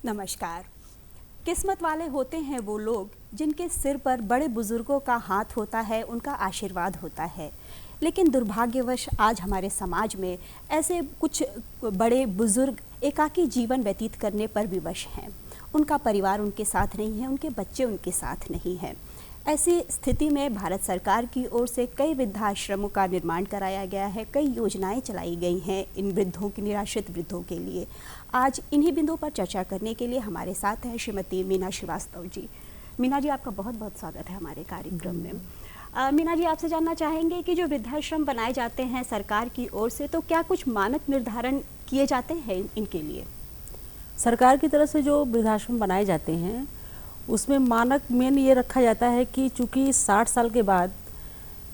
नमस्कार। किस्मत वाले होते हैं वो लोग जिनके सिर पर बड़े बुजुर्गों का हाथ होता है, उनका आशीर्वाद होता है। लेकिन दुर्भाग्यवश आज हमारे समाज में ऐसे कुछ बड़े बुजुर्ग एकाकी जीवन व्यतीत करने पर विवश हैं। उनका परिवार उनके साथ नहीं है, उनके बच्चे उनके साथ नहीं हैं। ऐसी स्थिति में भारत सरकार की ओर से कई वृद्धाश्रमों का निर्माण कराया गया है, कई योजनाएं चलाई गई हैं इन वृद्धों की, निराश्रित वृद्धों के लिए। आज इन्हीं बिंदुओं पर चर्चा करने के लिए हमारे साथ हैं श्रीमती मीना श्रीवास्तव जी। मीना जी, आपका बहुत बहुत स्वागत है हमारे कार्यक्रम में। मीना जी, आपसे जानना चाहेंगे कि जो वृद्धाश्रम बनाए जाते हैं सरकार की ओर से, तो क्या कुछ मानक निर्धारण किए जाते हैं इनके लिए? सरकार की तरफ से जो वृद्धाश्रम बनाए जाते हैं उसमें मानक मेन ये रखा जाता है कि चूँकि 60 साल के बाद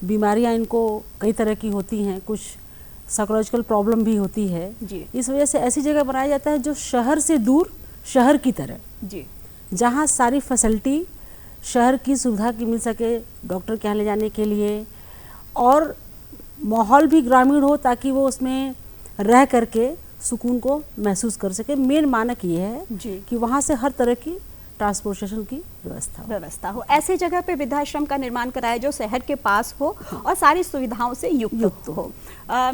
बीमारियां इनको कई तरह की होती हैं, कुछ साइकोलॉजिकल प्रॉब्लम भी होती है जी। इस वजह से ऐसी जगह बनाया जाता है जो शहर से दूर, शहर की तरह जी, जहाँ सारी फैसिलिटी शहर की सुविधा की मिल सके, डॉक्टर के यहाँ ले जाने के लिए, और माहौल भी ग्रामीण हो ताकि वो उसमें रह करके सुकून को महसूस कर सके। मेन मानक ये है जी, कि वहाँ से हर तरह की ट्रांसपोर्टेशन की व्यवस्था हो। ऐसे जगह पे वृद्धाश्रम का निर्माण कराया जो शहर के पास हो और सारी सुविधाओं से युक्त हो।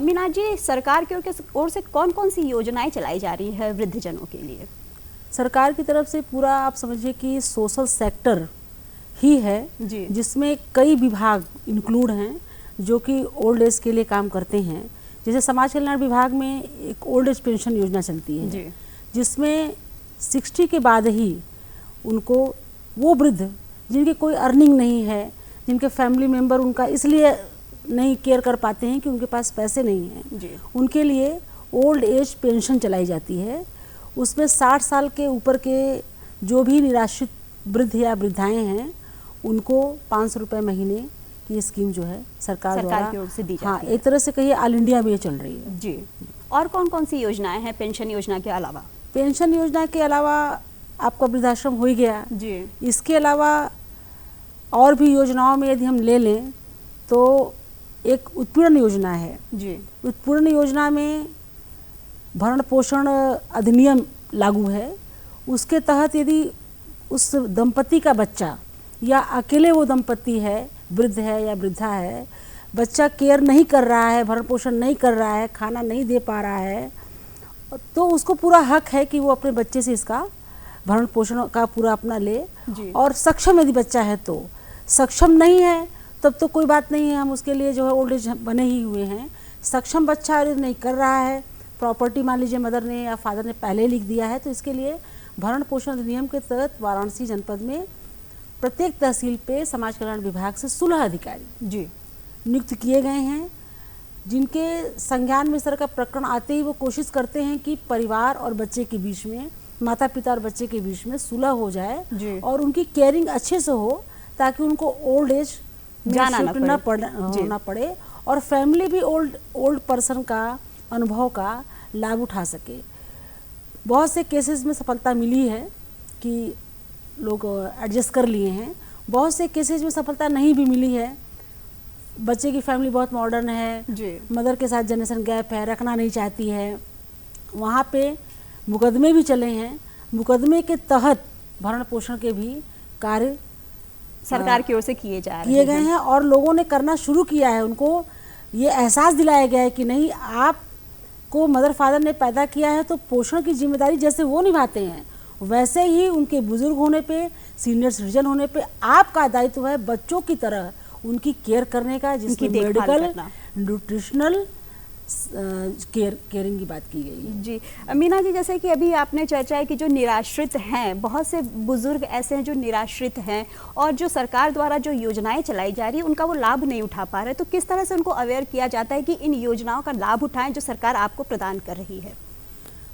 मीना जी, सरकार की ओर से कौन कौन सी योजनाएं चलाई जा रही है वृद्धजनों के लिए? सरकार की तरफ से पूरा आप समझिए कि सोशल सेक्टर ही है जी, जिसमें कई विभाग इंक्लूड हैं जो कि ओल्ड एज के लिए काम करते हैं। जैसे समाज कल्याण विभाग में एक ओल्ड एज पेंशन योजना चलती है जी, जिसमें 60 के बाद ही उनको वो वृद्ध जिनकी कोई अर्निंग नहीं है, जिनके फैमिली मेम्बर उनका इसलिए नहीं केयर कर पाते हैं कि उनके पास पैसे नहीं हैं, जी, उनके लिए ओल्ड एज पेंशन चलाई जाती है। उसमें 60 साल के ऊपर के जो भी निराश्रित वृद्ध या वृद्धाएं हैं उनको 500 रुपये महीने की स्कीम जो है सरकार द्वारा की ओर से दी जाती हाँ, है। एक तरह से कहिए ऑल इंडिया में ये चल रही है। जी। और कौन कौन सी योजनाएं हैं पेंशन योजना के अलावा? पेंशन योजना के अलावा आपका वृद्धाश्रम हो ही गया जी, इसके अलावा और भी योजनाओं में यदि हम ले लें तो एक उत्पीड़न योजना है। जी, उत्पीड़न योजना में भरण पोषण अधिनियम लागू है। उसके तहत यदि उस दंपति का बच्चा या अकेले वो दंपति है, वृद्ध है या वृद्धा है, बच्चा केयर नहीं कर रहा है, भरण पोषण नहीं कर रहा है, खाना नहीं दे पा रहा है, तो उसको पूरा हक है कि वो अपने बच्चे से इसका भरण पोषण का पूरा अपना ले। जी। और सक्षम यदि बच्चा है तो, सक्षम नहीं है तब तो कोई बात नहीं है, हम उसके लिए जो है ओल्ड एज बने ही हुए हैं। सक्षम बच्चा यदि नहीं कर रहा है, प्रॉपर्टी मान लीजिए मदर ने या फादर ने पहले लिख दिया है, तो इसके लिए भरण पोषण अधिनियम के तहत वाराणसी जनपद में प्रत्येक तहसील पे समाज कल्याण विभाग से 16 अधिकारी जी, नियुक्त किए गए हैं जिनके संज्ञान में इस तरह का प्रकरण आते ही वो कोशिश करते हैं कि परिवार और बच्चे के बीच में, माता पिता और बच्चे के बीच में सुलह हो जाए जी। और उनकी केयरिंग अच्छे से हो ताकि उनको ओल्ड एज जाना होना पड़े और फैमिली भी ओल्ड पर्सन का अनुभव का लाभ उठा सके। बहुत से केसेस में सफलता मिली है कि लोग एडजस्ट कर लिए हैं, बहुत से केसेस में सफलता नहीं भी मिली है। बच्चे की फैमिली बहुत मॉडर्न है जी, मदर के साथ जनरेशन गैप है, रखना नहीं चाहती है, वहाँ पे मुकदमे भी चले हैं। मुकदमे के तहत भरण पोषण के भी कार्य सरकार की ओर से किए गए हैं और लोगों ने करना शुरू किया है। उनको ये एहसास दिलाया गया है कि नहीं, आपको मदर फादर ने पैदा किया है तो पोषण की जिम्मेदारी जैसे वो निभाते हैं वैसे ही उनके बुजुर्ग होने पे, सीनियर सिटीजन होने पे आपका दायित्व है बच्चों की तरह उनकी केयर करने का, जिसकी मेडिकल, न्यूट्रिशनल केयरिंग की बात की गई है। जी। मीना जी, जैसे कि अभी आपने चर्चा है कि जो निराश्रित हैं, बहुत से बुजुर्ग ऐसे हैं जो निराश्रित हैं और जो सरकार द्वारा जो योजनाएं चलाई जा रही है उनका वो लाभ नहीं उठा पा रहे, तो किस तरह से उनको अवेयर किया जाता है कि इन योजनाओं का लाभ उठाएं जो सरकार आपको प्रदान कर रही है?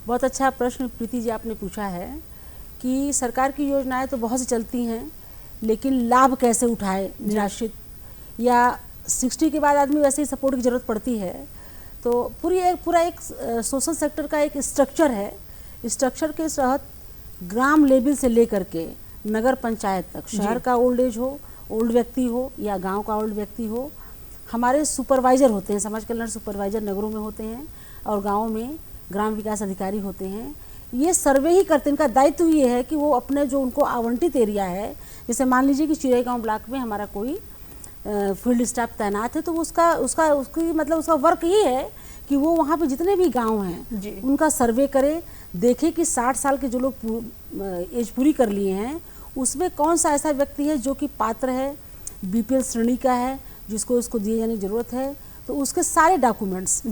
बहुत अच्छा प्रश्न प्रीति जी आपने पूछा है कि सरकार की योजनाएं तो बहुत सी चलती हैं, लेकिन लाभ कैसे उठाए निराश्रित या 60 के बाद आदमी वैसे ही सपोर्ट की ज़रूरत पड़ती है। तो पूरा एक सोशल सेक्टर का एक स्ट्रक्चर है। स्ट्रक्चर के तहत ग्राम लेवल से लेकर के नगर पंचायत तक, शहर का ओल्ड एज हो, ओल्ड व्यक्ति हो या गांव का ओल्ड व्यक्ति हो, हमारे सुपरवाइज़र होते हैं, समाज कल्याण सुपरवाइज़र नगरों में होते हैं और गाँव में ग्राम विकास अधिकारी होते हैं। ये सर्वे ही करते हैं। इनका दायित्व ये है कि वो अपने जो उनको आवंटित एरिया है, जैसे मान लीजिए कि चिड़ैगांव ब्लॉक में हमारा कोई फील्ड स्टाफ तैनात है, तो उसकी मतलब उसका वर्क ही है कि वो वहाँ पे जितने भी गांव हैं उनका सर्वे करे, देखे कि 60 साल के जो लोग एज पूरी कर लिए हैं उसमें कौन सा ऐसा व्यक्ति है जो कि पात्र है, बीपीएल श्रेणी का है, जिसको इसको दिए जाने की ज़रूरत है। तो उसके सारे डॉक्यूमेंट्स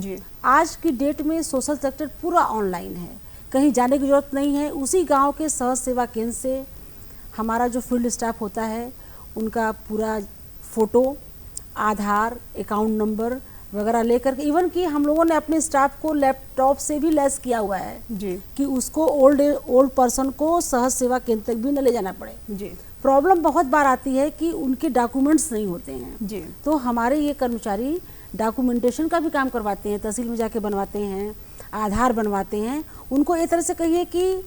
आज की डेट में सोशल सेक्टर पूरा ऑनलाइन है, कहीं जाने की ज़रूरत नहीं है। उसी गांव के सहज सेवा केंद्र से हमारा जो फील्ड स्टाफ होता है उनका पूरा फ़ोटो, आधार, अकाउंट नंबर वगैरह लेकर के, इवन कि हम लोगों ने अपने स्टाफ को लैपटॉप से भी लैस किया हुआ है जी, कि उसको ओल्ड पर्सन को सहज सेवा केंद्र तक भी न ले जाना पड़े जी। प्रॉब्लम बहुत बार आती है कि उनके डॉक्यूमेंट्स नहीं होते हैं जी, तो हमारे ये कर्मचारी डॉक्यूमेंटेशन का भी काम करवाते हैं, तहसील में जाके बनवाते हैं, आधार बनवाते हैं। उनको एक तरह से कहिए कि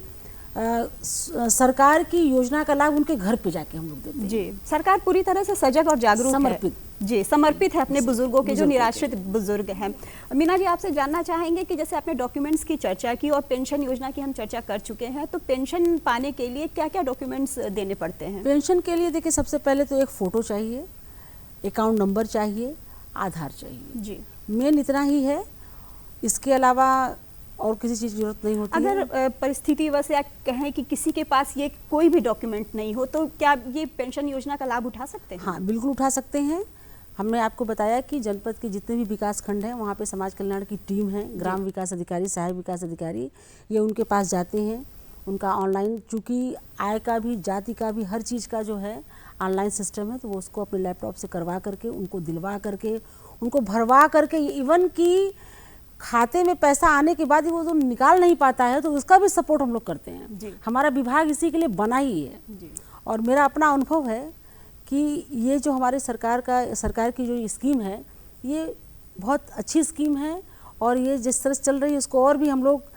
सरकार की योजना का लाभ उनके घर पे जाके हम लोग देते हैं जी। सरकार पूरी तरह से सजग और जागरूक समर्पित जी, समर्पित है अपने बुजुर्गों के, जो निराश्रित बुजुर्ग हैं। मीना जी, आपसे जानना चाहेंगे कि जैसे आपने डॉक्यूमेंट्स की चर्चा की और पेंशन योजना की हम चर्चा कर चुके हैं, तो पेंशन पाने के लिए क्या क्या डॉक्यूमेंट्स देने पड़ते हैं? पेंशन के लिए देखिए, सबसे पहले तो एक फ़ोटो चाहिए, अकाउंट नंबर चाहिए, आधार चाहिए जी, मेन इतना ही है। इसके अलावा और किसी चीज़ की जरूरत नहीं होती। अगर परिस्थिति वश या कहें कि किसी के पास ये कोई भी डॉक्यूमेंट नहीं हो, तो क्या ये पेंशन योजना का लाभ उठा सकते हैं? हाँ, बिल्कुल उठा सकते हैं। हमने आपको बताया कि जनपद के जितने भी विकास खंड हैं वहाँ पे समाज कल्याण की टीम है, ग्राम विकास अधिकारी, सहायक विकास अधिकारी, ये उनके पास जाते हैं। उनका ऑनलाइन, चूँकि आय का भी, जाति का भी, हर चीज़ का जो है ऑनलाइन सिस्टम है, तो वो उसको अपने लैपटॉप से करवा करके, उनको दिलवा करके, उनको भरवा करके, इवन कि खाते में पैसा आने के बाद ही वो जो निकाल नहीं पाता है तो उसका भी सपोर्ट हम लोग करते हैं। हमारा विभाग इसी के लिए बना ही है जी। और मेरा अपना अनुभव है कि ये जो हमारे सरकार की जो स्कीम है, ये बहुत अच्छी स्कीम है और ये जिस तरह से चल रही है उसको और भी हम लोग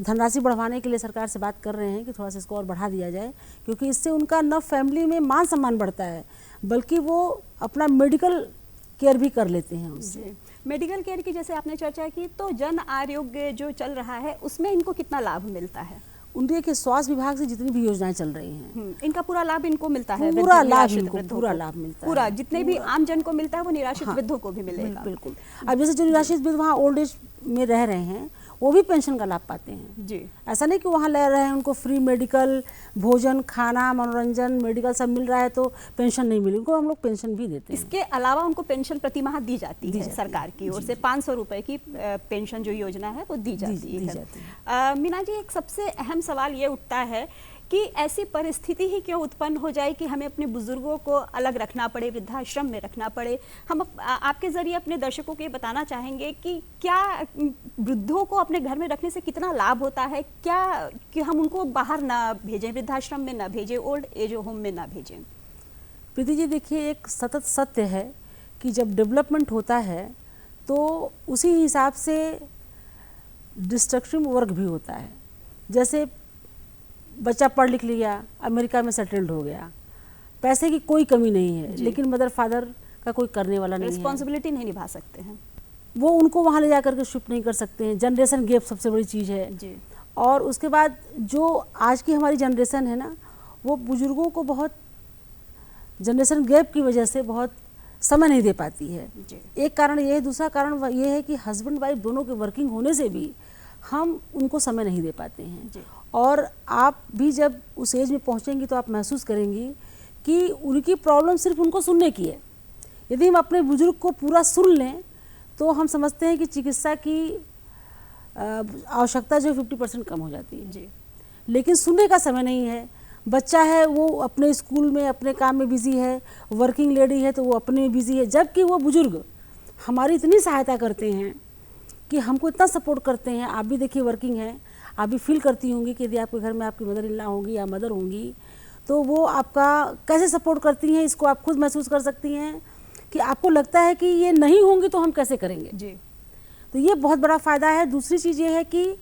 धनराशि बढ़वाने के लिए सरकार से बात कर रहे हैं कि थोड़ा सा इसको और बढ़ा दिया जाए, क्योंकि इससे उनका न फैमिली में मान सम्मान बढ़ता है, बल्कि वो अपना मेडिकल केयर भी कर लेते हैं उससे। मेडिकल केयर की जैसे आपने चर्चा की, तो जन आरोग्य जो चल रहा है उसमें इनको कितना लाभ मिलता है? उनके के स्वास्थ्य विभाग से जितनी भी योजनाएं चल रही हैं इनका पूरा लाभ इनको मिलता है? पूरा लाभ इनको, पूरा लाभ मिलता है, पूरा जितने भी आम जन को मिलता है वो निराश्रित वृद्धों को भी मिलेगा। बिल्कुल। अब जैसे जो निराश्रित वृद्ध वहाँ ओल्ड एज में रह रहे हैं वो भी पेंशन का लाभ पाते हैं जी। ऐसा नहीं कि वहाँ ले रहे हैं उनको फ्री मेडिकल, भोजन, खाना, मनोरंजन, मेडिकल सब मिल रहा है तो पेंशन नहीं मिली, उनको हम लोग पेंशन भी देते हैं। इसके अलावा उनको पेंशन प्रति माह दी जाती है सरकार की ओर से, 500 रुपए की पेंशन जो योजना है वो दी जाती है। मीना जी, एक सबसे अहम सवाल ये उठता है कि ऐसी परिस्थिति ही क्यों उत्पन्न हो जाए कि हमें अपने बुजुर्गों को अलग रखना पड़े, वृद्धाश्रम में रखना पड़े। हम आपके जरिए अपने दर्शकों को ये बताना चाहेंगे कि क्या वृद्धों को अपने घर में रखने से कितना लाभ होता है, क्या कि हम उनको बाहर ना भेजें, वृद्धाश्रम में ना भेजें, ओल्ड एज होम में ना भेजें? प्रीति जी, देखिए, एक सतत सत्य है कि जब डेवलपमेंट होता है तो उसी हिसाब से डिस्ट्रक्टिव वर्क भी होता है। जैसे बच्चा पढ़ लिख लिया, अमेरिका में सेटल्ड हो गया, पैसे की कोई कमी नहीं है, लेकिन मदर फादर का कोई करने वाला नहीं है, रिस्पॉन्सिबिलिटी नहीं निभा सकते हैं, वो उनको वहाँ ले जाकर के शिफ्ट नहीं कर सकते हैं। जनरेशन गैप सबसे बड़ी चीज़ है जी। और उसके बाद जो आज की हमारी जनरेशन है ना, वो बुजुर्गों को बहुत जनरेशन गैप की वजह से बहुत समय नहीं दे पाती है जी। एक कारण ये है। दूसरा कारण ये है कि हस्बैंड वाइफ दोनों के वर्किंग होने से भी हम उनको समय नहीं दे पाते हैं जी। और आप भी जब उस एज में पहुंचेंगी तो आप महसूस करेंगी कि उनकी प्रॉब्लम सिर्फ उनको सुनने की है। यदि हम अपने बुजुर्ग को पूरा सुन लें तो हम समझते हैं कि चिकित्सा की आवश्यकता जो 50% कम हो जाती है जी। लेकिन सुनने का समय नहीं है। बच्चा है वो अपने स्कूल में अपने काम में बिजी है, वर्किंग लेडी है तो वो अपने में बिजी है, जबकि वो बुजुर्ग हमारी इतनी सहायता करते हैं कि हमको इतना सपोर्ट करते हैं। आप भी देखिए वर्किंग हैं, आप भी फील करती होंगी कि यदि आपके घर में आपकी मदर इन लॉ होंगी या मदर होंगी तो वो आपका कैसे सपोर्ट करती हैं, इसको आप खुद महसूस कर सकती हैं कि आपको लगता है कि ये नहीं होंगी तो हम कैसे करेंगे जी। तो ये बहुत बड़ा फ़ायदा है। दूसरी चीज़ ये है कि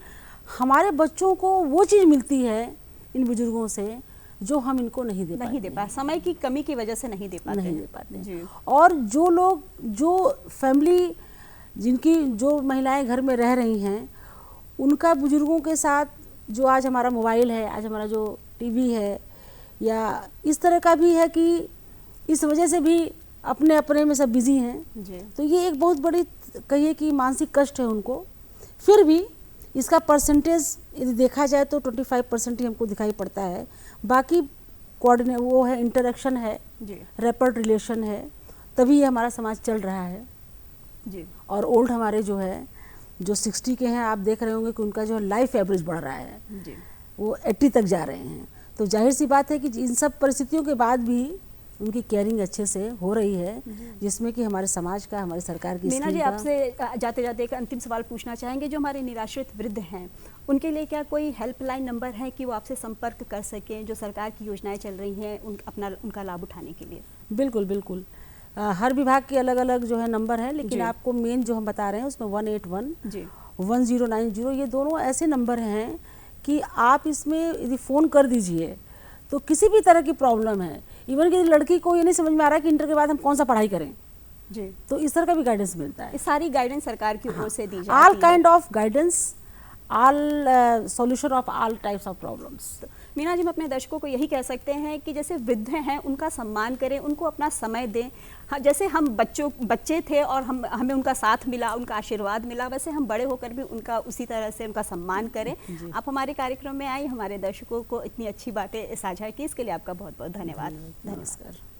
हमारे बच्चों को वो चीज़ मिलती है इन बुजुर्गों से जो हम इनको नहीं दे पाते, समय की कमी की वजह से नहीं दे पाते जी। और जो लोग, जो फैमिली जिनकी जो महिलाएं घर में रह रही हैं, उनका बुजुर्गों के साथ जो आज हमारा मोबाइल है, आज हमारा जो टीवी है, या इस तरह का भी है कि इस वजह से भी अपने अपने में सब बिजी हैं जी। तो ये एक बहुत बड़ी कहिए कि मानसिक कष्ट है उनको। फिर भी इसका परसेंटेज यदि देखा जाए तो 25% ही हमको दिखाई पड़ता है। बाकी कोऑर्डिनेट वो है, इंटरेक्शन है जी रैपिड रिलेशन है, तभी ये हमारा समाज चल रहा है। जी और ओल्ड हमारे जो है जो 60 के हैं, आप देख रहे होंगे कि उनका जो लाइफ एवरेज बढ़ रहा है, जी वो 80 तक जा रहे हैं। तो जाहिर सी बात है कि इन सब परिस्थितियों के बाद भी उनकी केयरिंग अच्छे से हो रही है, जिसमें कि हमारे समाज का, हमारी सरकार की मीना जी, स्कीम का। आपसे जाते जाते एक अंतिम सवाल पूछना चाहेंगे। जो हमारे निराश्रित वृद्ध हैं उनके लिए क्या कोई हेल्पलाइन नंबर है कि वो आपसे संपर्क कर सकें, जो सरकार की योजनाएं चल रही हैं उनका लाभ उठाने के लिए? बिल्कुल बिल्कुल, हर विभाग के अलग अलग जो है नंबर है, लेकिन जी। आपको मेन जो हम बता रहे हैं उसमें 181 जी 1090, ये दोनों ऐसे नंबर हैं कि आप इसमें यदि फ़ोन कर दीजिए तो किसी भी तरह की प्रॉब्लम है, इवन कि लड़की को ये नहीं समझ में आ रहा है कि इंटर के बाद हम कौन सा पढ़ाई करें, जी, तो इस तरह का भी गाइडेंस मिलता है। ये सारी गाइडेंस सरकार की ओर से दी जाती ऑल है। Kind of guidance, all solution of all types of problems. Meena ji, हम अपने दर्शकों को यही कह सकते हैं कि जैसे वृद्ध हैं उनका सम्मान करें, उनको अपना समय दें। हाँ, जैसे हम बच्चे थे और हमें उनका साथ मिला, उनका आशीर्वाद मिला, वैसे हम बड़े होकर भी उनका उसी तरह से उनका सम्मान करें। आप हमारे कार्यक्रम में आई, हमारे दर्शकों को इतनी अच्छी बातें साझा की, इसके लिए आपका बहुत बहुत धन्यवाद। नमस्कार।